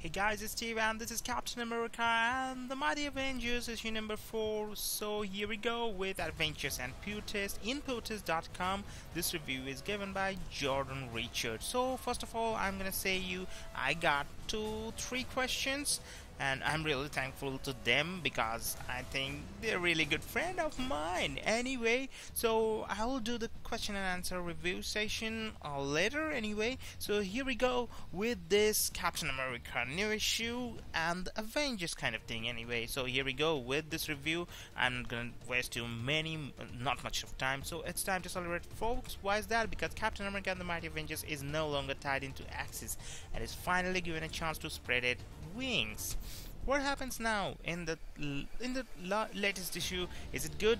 Hey guys, it's Steve and this is Captain America and the Mighty Avengers issue number 4. So here we go with Adventures and Pewtest in Pewtest.com. This review is given by Jordan Richard. So first of all, I'm gonna say I got 3 questions and I'm really thankful to them because I think they're a really good friend of mine. Anyway, so I will do the question and answer review session later anyway. So here we go with this Captain America new issue and the Avengers kind of thing anyway. So here we go with this review. I'm not gonna waste not much of time, so it's time to celebrate, folks. Why is that? Because Captain America and the Mighty Avengers is no longer tied into Axis and is finally given a chance to spread its wings. What happens now in the latest issue? Is it good?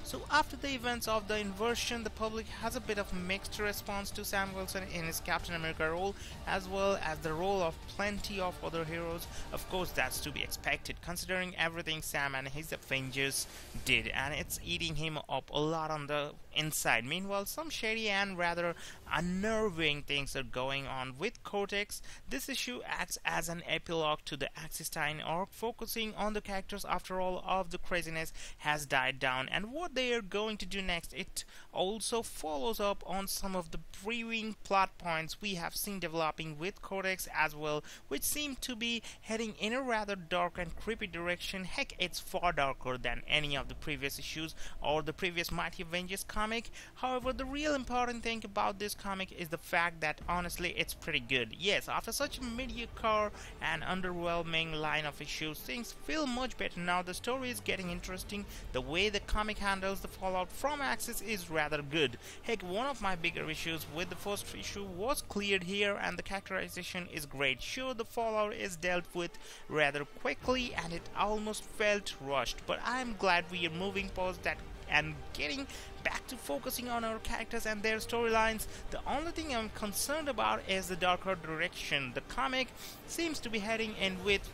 So after the events of the inversion, the public has a bit of a mixed response to Sam Wilson in his Captain America role, as well as the role of plenty of other heroes. Of course, that's to be expected, considering everything Sam and his Avengers did, and it's eating him up a lot on the inside. Meanwhile, some shady and rather unnerving things are going on with Cortex. This issue acts as an epilogue to the Axis tie-in arc, focusing on the characters after all of the craziness has died down and what they are going to do next. It also follows up on some of the brewing plot points we have seen developing with Cortex as well, which seem to be heading in a rather dark and creepy direction. Heck, it's far darker than any of the previous issues or the previous Mighty Avengers comic. However, the real important thing about this comic is the fact that honestly it's pretty good. Yes, after such a mediocre and underwhelming line of issues, things feel much better now. The story is getting interesting. The way the comic handles the fallout from Axis is rather good. Heck, one of my bigger issues with the first issue was cleared here and the characterization is great. Sure, the fallout is dealt with rather quickly and it almost felt rushed, but I'm glad we are moving past that and getting back to focusing on our characters and their storylines. The only thing I'm concerned about is the darker direction the comic seems to be heading in with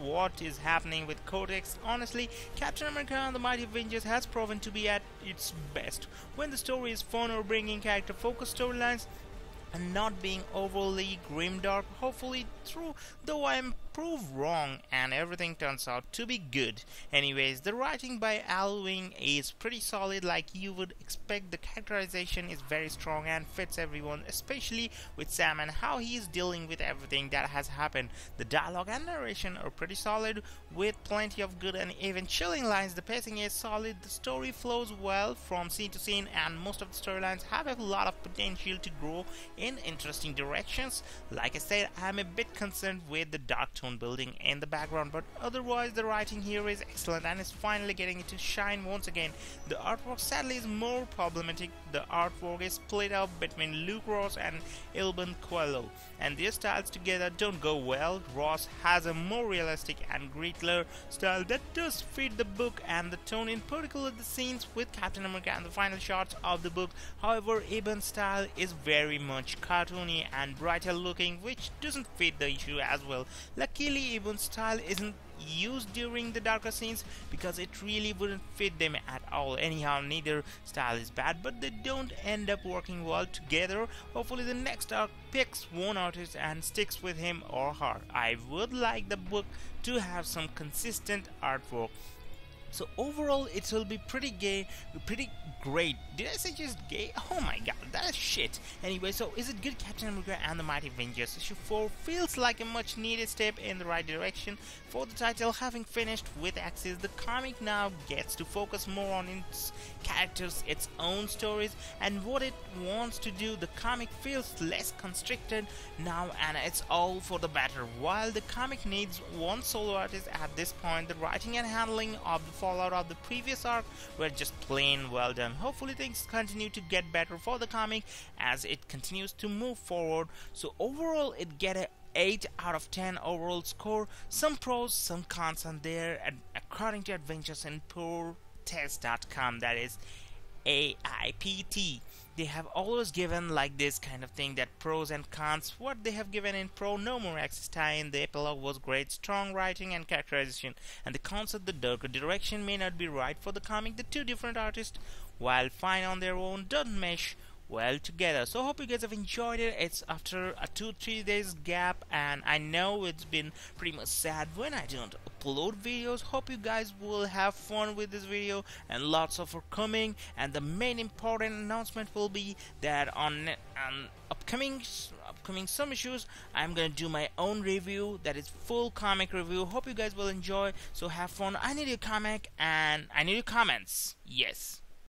what is happening with Cortex. Honestly, Captain America and the Mighty Avengers has proven to be at its best when the story is fun or bringing character-focused storylines and not being overly grimdark. Hopefully through, though I am proved wrong and everything turns out to be good. Anyways, the writing by Al Wing is pretty solid like you would expect. The characterization is very strong and fits everyone, especially with Sam and how he is dealing with everything that has happened. The dialogue and narration are pretty solid with plenty of good and even chilling lines. The pacing is solid, the story flows well from scene to scene, and most of the storylines have a lot of potential to grow in interesting directions. Like I said, I'm a bit concerned with the dark tone building in the background, but otherwise the writing here is excellent and is finally getting it to shine once again. The artwork sadly is more problematic. The artwork is split up between Luke Ross and Ilban Coelho, and their styles together don't go well. Ross has a more realistic and grittier style that does fit the book and the tone, in particular the scenes with Captain America and the final shots of the book. However, Iban's style is very much cartoony and brighter looking, which doesn't fit the issue as well. Luckily, Iban's style isn't used during the darker scenes because it really wouldn't fit them at all. Anyhow, neither style is bad, but they don't end up working well together. Hopefully the next arc picks one artist and sticks with him or her. I would like the book to have some consistent artwork. So overall it will be pretty great. Did I say just gay? Oh my god, that is shit. Anyway, so is it good? Captain America and the Mighty Avengers issue 4 feels like a much needed step in the right direction for the title. Having finished with Axis, the comic now gets to focus more on its characters, its own stories, and what it wants to do. The comic feels less constricted now, and it's all for the better. While the comic needs one solo artist at this point, the writing and handling of the fallout of the previous arc were just plain well done. Hopefully things continue to get better for the comic as it continues to move forward. So overall it get a 8 out of 10 overall score. Some pros, some cons on there, and according to Adventures in Pewtest.com, that is AIPT, they have always given like this kind of thing, that pros and cons. What they have given in pro: no more Axis tie-in, the epilogue was great, strong writing and characterization, and the cons of the darker direction may not be right for the comic. The two different artists, while fine on their own, don't mesh well together. So hope you guys have enjoyed it. It's after a 2-3 days gap, and I know it's been pretty much sad when I don't upload videos. Hope you guys will have fun with this video, and lots of are coming. And the main important announcement will be that on upcoming some issues, I'm gonna do my own review, that is full comic review. Hope you guys will enjoy. So have fun. I need your comic and I need your comments. Yes.